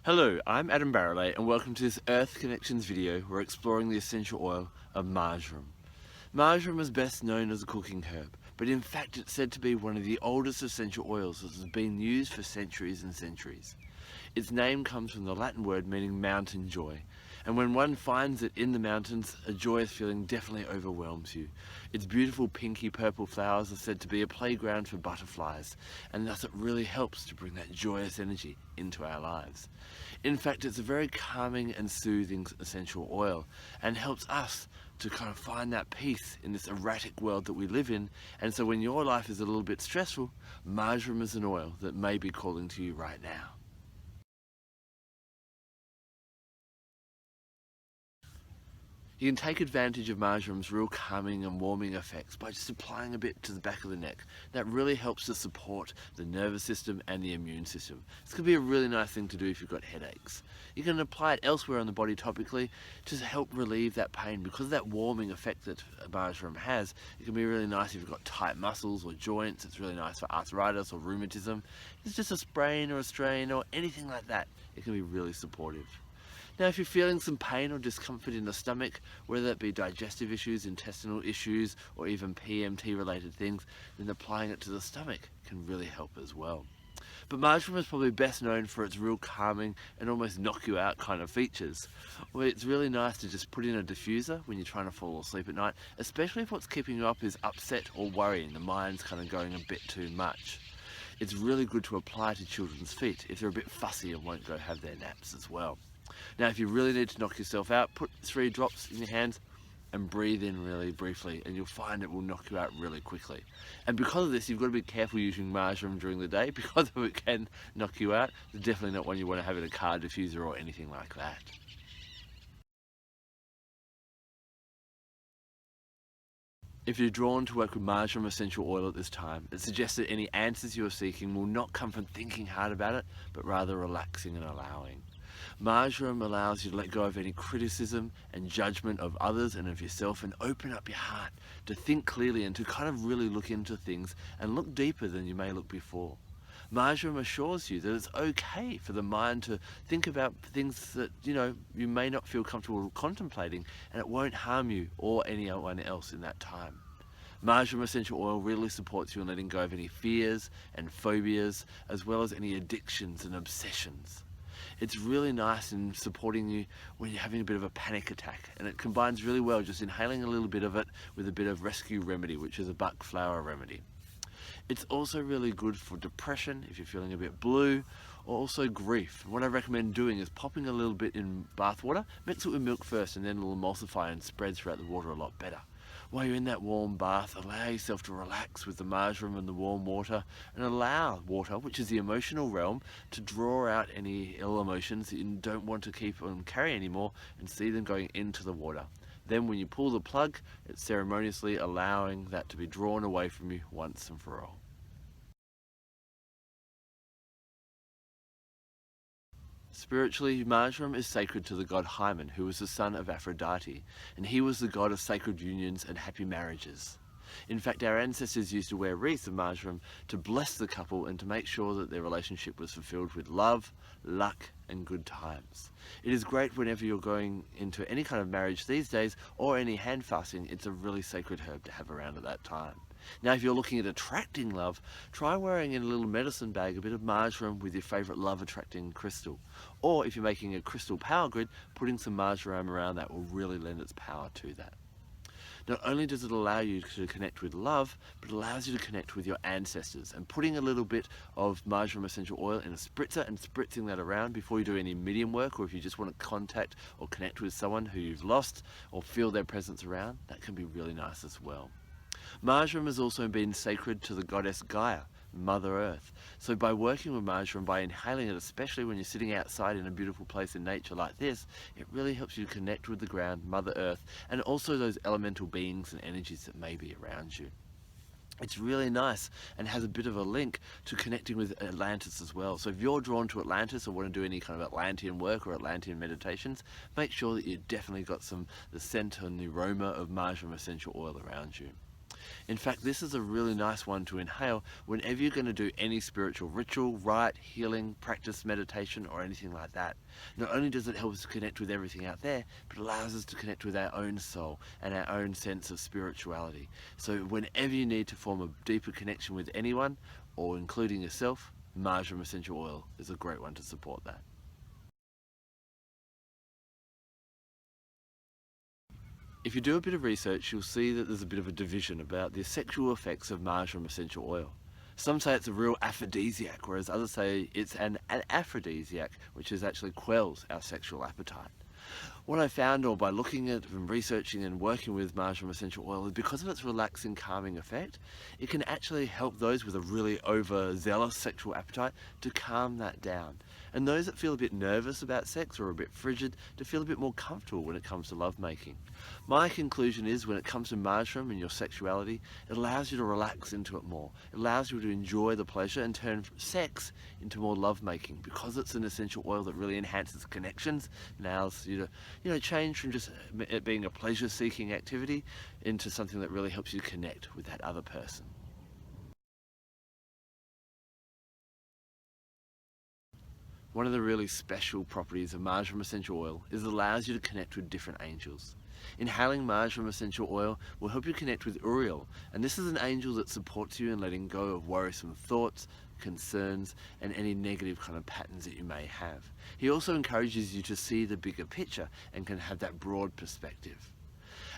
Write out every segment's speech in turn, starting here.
Hello, I'm Adam Barralet and welcome to this Earth Connections video. We're exploring the essential oil of marjoram. Marjoram is best known as a cooking herb, but in fact it's said to be one of the oldest essential oils that has been used for centuries and centuries. Its name comes from the Latin word meaning mountain joy, and when one finds it in the mountains, a joyous feeling definitely overwhelms you. Its beautiful pinky purple flowers are said to be a playground for butterflies, and thus it really helps to bring that joyous energy into our lives. In fact, it's a very calming and soothing essential oil and helps us to kind of find that peace in this erratic world that we live in. And so when your life is a little bit stressful, marjoram is an oil that may be calling to you right now. You can take advantage of marjoram's real calming and warming effects by just applying a bit to the back of the neck. That really helps to support the nervous system and the immune system. This could be a really nice thing to do if you've got headaches. You can apply it elsewhere on the body topically to help relieve that pain. Because of that warming effect that marjoram has, it can be really nice if you've got tight muscles or joints. It's really nice for arthritis or rheumatism. It's just a sprain or a strain or anything like that. It can be really supportive. Now, if you're feeling some pain or discomfort in the stomach, whether it be digestive issues, intestinal issues, or even PMT related things, then applying it to the stomach can really help as well. But marjoram is probably best known for its real calming and almost knock you out kind of features. Well, it's really nice to just put in a diffuser when you're trying to fall asleep at night, especially if what's keeping you up is upset or worrying, the mind's kind of going a bit too much. It's really good to apply to children's feet if they're a bit fussy and won't go have their naps as well. Now, if you really need to knock yourself out, put 3 drops in your hands and breathe in really briefly, and you'll find it will knock you out really quickly. And because of this, you've got to be careful using marjoram during the day because it can knock you out. It's definitely not one you want to have in a car diffuser or anything like that. If you're drawn to work with marjoram essential oil at this time, it suggests that any answers you're seeking will not come from thinking hard about it, but rather relaxing and allowing. Marjoram allows you to let go of any criticism and judgment of others and of yourself and open up your heart to think clearly and to kind of really look into things and look deeper than you may look before. Marjoram assures you that it's okay for the mind to think about things that, you may not feel comfortable contemplating, and it won't harm you or anyone else in that time. Marjoram essential oil really supports you in letting go of any fears and phobias, as well as any addictions and obsessions. It's really nice in supporting you when you're having a bit of a panic attack, and it combines really well just inhaling a little bit of it with a bit of rescue remedy, which is a buck flower remedy. It's also really good for depression if you're feeling a bit blue, or also grief. What I recommend doing is popping a little bit in bath water, mix it with milk first, and then it'll emulsify and spread throughout the water a lot better. While you're in that warm bath, allow yourself to relax with the marjoram and the warm water, and allow water, which is the emotional realm, to draw out any ill emotions that you don't want to keep on carry anymore, and see them going into the water. Then when you pull the plug, it's ceremoniously allowing that to be drawn away from you once and for all. Spiritually, marjoram is sacred to the god Hymen, who was the son of Aphrodite, and he was the god of sacred unions and happy marriages. In fact, our ancestors used to wear wreaths of marjoram to bless the couple and to make sure that their relationship was fulfilled with love, luck, and good times. It is great whenever you're going into any kind of marriage these days, or any hand fasting. It's a really sacred herb to have around at that time. Now, if you're looking at attracting love, try wearing in a little medicine bag a bit of marjoram with your favourite love-attracting crystal. Or if you're making a crystal power grid, putting some marjoram around that will really lend its power to that. Not only does it allow you to connect with love, but it allows you to connect with your ancestors. And putting a little bit of marjoram essential oil in a spritzer and spritzing that around before you do any medium work, or if you just want to contact or connect with someone who you've lost or feel their presence around, that can be really nice as well. Marjoram has also been sacred to the goddess Gaia, Mother Earth. So by working with marjoram, by inhaling it, especially when you're sitting outside in a beautiful place in nature like this, it really helps you to connect with the ground, Mother Earth, and also those elemental beings and energies that may be around you. It's really nice and has a bit of a link to connecting with Atlantis as well. So if you're drawn to Atlantis or want to do any kind of Atlantean work or Atlantean meditations, make sure that you've definitely got the scent and the aroma of marjoram essential oil around you. In fact, this is a really nice one to inhale whenever you're going to do any spiritual ritual, rite, healing, practice meditation, or anything like that. Not only does it help us to connect with everything out there, but it allows us to connect with our own soul and our own sense of spirituality. So whenever you need to form a deeper connection with anyone, or including yourself, Marjoram essential oil is a great one to support that. If you do a bit of research, you'll see that there's a bit of a division about the sexual effects of marjoram essential oil. Some say it's a real aphrodisiac, whereas others say it's an aphrodisiac, which is actually quells our sexual appetite. What I found, or by looking at and researching and working with marjoram essential oil, is because of its relaxing, calming effect, it can actually help those with a really overzealous sexual appetite to calm that down. And those that feel a bit nervous about sex or a bit frigid to feel a bit more comfortable when it comes to lovemaking. My conclusion is when it comes to marjoram and your sexuality, it allows you to relax into it more. It allows you to enjoy the pleasure and turn sex into more lovemaking because it's an essential oil that really enhances connections and allows you to change from just it being a pleasure-seeking activity into something that really helps you connect with that other person. One of the really special properties of marjoram essential oil is it allows you to connect with different angels. Inhaling marjoram essential oil will help you connect with Uriel, and this is an angel that supports you in letting go of worrisome thoughts, concerns, and any negative kind of patterns that you may have. He also encourages you to see the bigger picture and can have that broad perspective.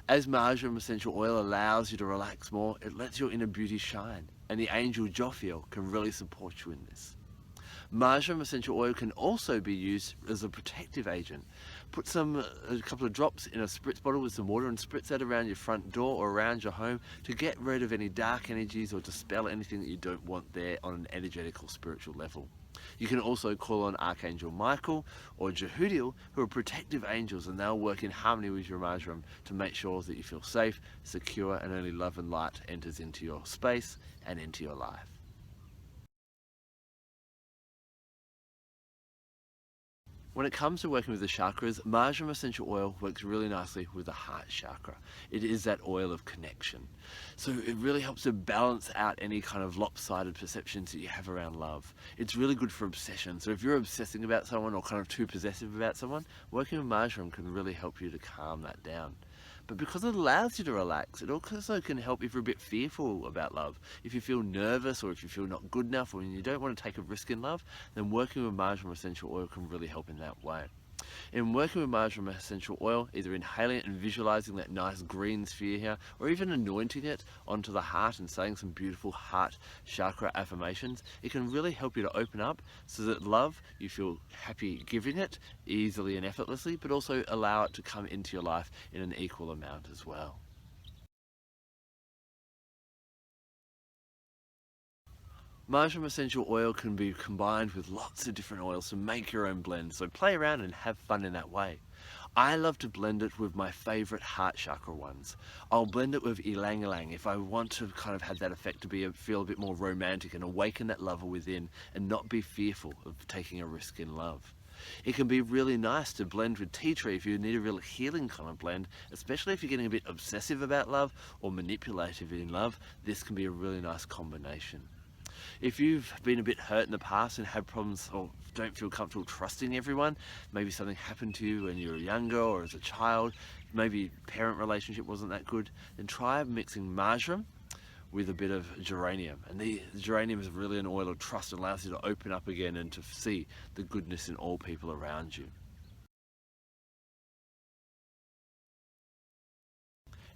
As marjoram essential oil allows you to relax more, it lets your inner beauty shine, and the angel Jophiel can really support you in this. Marjoram essential oil can also be used as a protective agent. Put a couple of drops in a spritz bottle with some water and spritz that around your front door or around your home to get rid of any dark energies or dispel anything that you don't want there on an energetic or spiritual level. You can also call on Archangel Michael or Jehudiel, who are protective angels, and they'll work in harmony with your marjoram to make sure that you feel safe, secure, and only love and light enters into your space and into your life. When it comes to working with the chakras, marjoram essential oil works really nicely with the heart chakra. It is that oil of connection. So it really helps to balance out any kind of lopsided perceptions that you have around love. It's really good for obsession. So if you're obsessing about someone or kind of too possessive about someone, working with marjoram can really help you to calm that down. But because it allows you to relax, it also can help if you're a bit fearful about love. If you feel nervous or if you feel not good enough or you don't want to take a risk in love, then working with marjoram essential oil can really help in that way. In working with marjoram essential oil, either inhaling it and visualizing that nice green sphere here, or even anointing it onto the heart and saying some beautiful heart chakra affirmations, it can really help you to open up so that love, you feel happy giving it easily and effortlessly, but also allow it to come into your life in an equal amount as well. Marjoram essential oil can be combined with lots of different oils to make your own blend, so play around and have fun in that way. I love to blend it with my favourite heart chakra ones. I'll blend it with ylang ylang if I want to kind of have that effect to feel a bit more romantic and awaken that lover within and not be fearful of taking a risk in love. It can be really nice to blend with tea tree if you need a real healing kind of blend, especially if you're getting a bit obsessive about love or manipulative in love. This can be a really nice combination. If you've been a bit hurt in the past and had problems or don't feel comfortable trusting everyone, maybe something happened to you when you were younger or as a child, maybe parent relationship wasn't that good, then try mixing marjoram with a bit of geranium. And the geranium is really an oil of trust and allows you to open up again and to see the goodness in all people around you.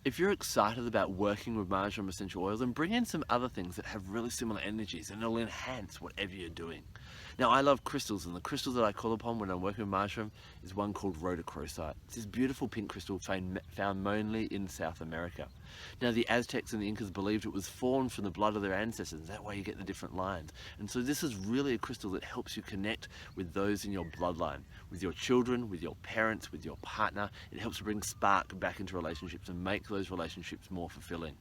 If you're excited about working with marjoram essential oils, then bring in some other things that have really similar energies and it'll enhance whatever you're doing. Now, I love crystals, and the crystal that I call upon when I'm working with marjoram is one called rhodochrosite. It's this beautiful pink crystal found mainly in South America. Now, the Aztecs and the Incas believed it was formed from the blood of their ancestors. That way you get the different lines. And so this is really a crystal that helps you connect with those in your bloodline, with your children, with your parents, with your partner. It helps to bring spark back into relationships and make those relationships more fulfilling.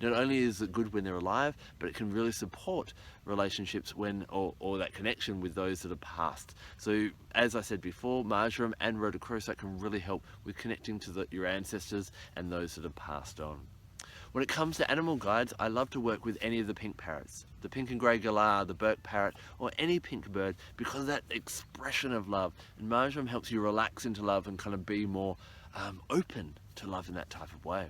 Not only is it good when they're alive, but it can really support relationships or that connection with those that are past. So as I said before, marjoram and rhodochrosite can really help with connecting to your ancestors and those that have passed on. When it comes to animal guides, I love to work with any of the pink parrots, the pink and grey galah, the Burke parrot, or any pink bird, because of that expression of love. And Marjoram helps you relax into love and kind of be more open to love in that type of way.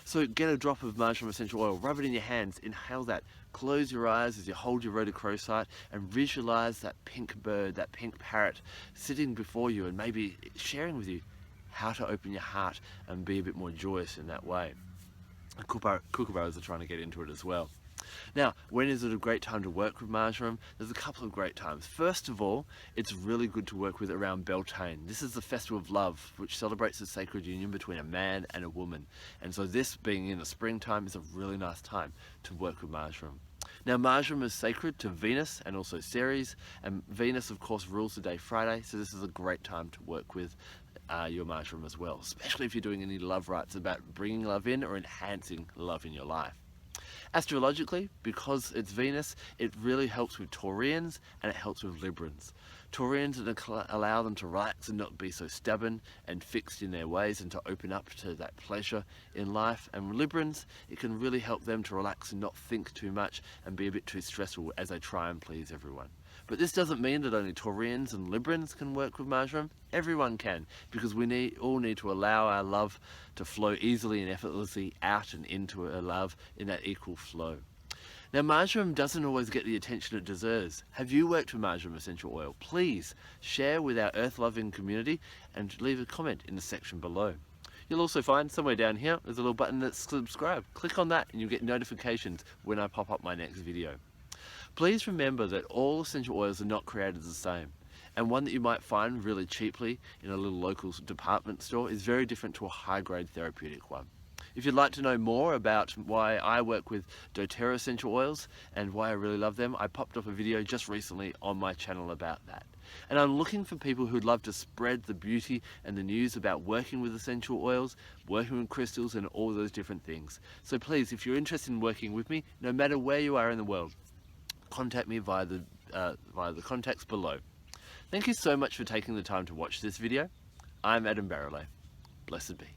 So get a drop of marjoram essential oil, rub it in your hands, inhale that, close your eyes as you hold your rhodochrosite and visualize that pink bird, that pink parrot sitting before you and maybe sharing with you how to open your heart and be a bit more joyous in that way. Kookaburras are trying to get into it as well. Now, when is it a great time to work with marjoram? There's a couple of great times. First of all, it's really good to work with around Beltane. This is the festival of love, which celebrates the sacred union between a man and a woman. And so this being in the springtime is a really nice time to work with marjoram. Now, marjoram is sacred to Venus and also Ceres, and Venus, of course, rules the day Friday, so this is a great time to work with your marjoram as well, especially if you're doing any love rites about bringing love in or enhancing love in your life. Astrologically, because it's Venus, it really helps with Taurians and it helps with Librans. Taurians allow them to relax and not be so stubborn and fixed in their ways and to open up to that pleasure in life. And Librans, it can really help them to relax and not think too much and be a bit too stressful as they try and please everyone. But this doesn't mean that only Taurians and Librans can work with marjoram. Everyone can, because we all need to allow our love to flow easily and effortlessly out and into our love in that equal flow. Now, marjoram doesn't always get the attention it deserves. Have you worked with marjoram essential oil? Please share with our earth-loving community and leave a comment in the section below. You'll also find somewhere down here, there's a little button that's subscribe. Click on that and you'll get notifications when I pop up my next video. Please remember that all essential oils are not created the same, and one that you might find really cheaply in a little local department store is very different to a high-grade therapeutic one. If you'd like to know more about why I work with doTERRA essential oils and why I really love them, I popped up a video just recently on my channel about that. And I'm looking for people who'd love to spread the beauty and the news about working with essential oils, working with crystals and all those different things. So please, if you're interested in working with me, no matter where you are in the world, contact me via the contacts below. Thank you so much for taking the time to watch this video. I'm Barralet. Blessed be.